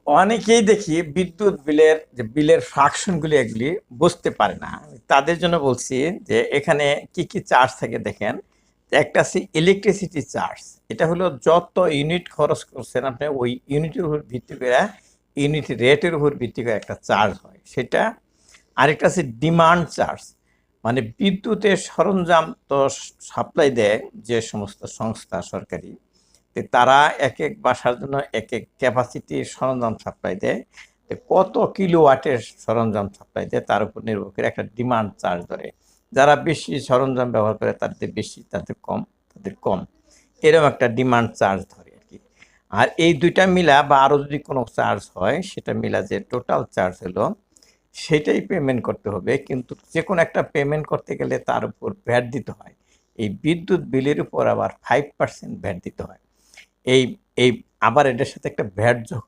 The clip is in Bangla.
অনেকেই দেখি বিদ্যুৎ বিলের যে বিলের ফাংশনগুলি এগুলি বুঝতে পারে না। তাদের জন্য বলছি যে এখানে কি কি চার্জ থাকে দেখেন। একটা আছে ইলেকট্রিসিটি চার্জ। এটা হলো যত ইউনিট খরচ করছেন আপনি ওই ইউনিটের উপর ভিত্তি করে ইউনিট রেটের উপর ভিত্তি করে একটা চার্জ হয় সেটা। আরেকটা আছে ডিমান্ড চার্জ, মানে বিদ্যুতের সরঞ্জাম তো সাপ্লাই দেয় যে সমস্ত সংস্থা সরকারি, তো তারা এক এক বাসার জন্য এক এক ক্যাপাসিটির সরঞ্জাম সাপ্লাই দেয়। তো কত কিলোওয়াটের সরঞ্জাম সাপ্লাই দেয় তার উপর নির্ভর করে একটা ডিমান্ড চার্জ ধরে। যারা বেশি সরঞ্জাম ব্যবহার করে তাদের বেশি, তাদের কম, তাদের কম, এরকম একটা ডিমান্ড চার্জ ধরে আর কি। আর এই দুইটা মিলা বা আরও যদি কোনো চার্জ হয় সেটা মিলা যে টোটাল চার্জ হলো সেটাই পেমেন্ট করতে হবে। কিন্তু যে কোনো একটা পেমেন্ট করতে গেলে তার উপর ভ্যাট দিতে হয়। এই বিদ্যুৎ বিলের উপর আবার 5% ভ্যাট দিতে হয়। এই এই আবার এটার সাথে একটা ভ্যাট যোগ